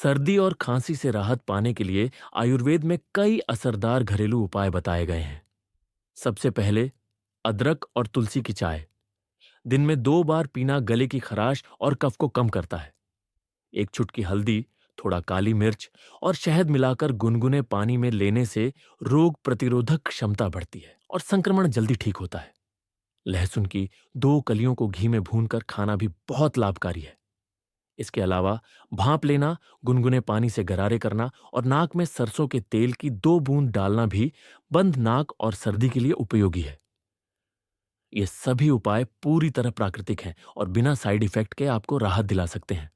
सर्दी और खांसी से राहत पाने के लिए आयुर्वेद में कई असरदार घरेलू उपाय बताए गए हैं। सबसे पहले अदरक और तुलसी की चाय। दिन में 2 बार पीना गले की खराश और कफ को कम करता है। एक चुटकी हल्दी, थोड़ा काली मिर्च और शहद मिलाकर गुनगुने पानी में लेने से रोग प्रतिरोधक क्षमता बढ़ती है और संक्रमण जल्दी ठीक होता है। लहसुन की 2 कलियों को घी में भूनकर खाना भी बहुत लाभकारी है। इसके अलावा भाप लेना, गुनगुने पानी से गरारे करना और नाक में सरसों के तेल की 2 बूंद डालना भी बंद नाक और सर्दी के लिए उपयोगी है। ये सभी उपाय पूरी तरह प्राकृतिक हैं और बिना साइड इफेक्ट के आपको राहत दिला सकते हैं।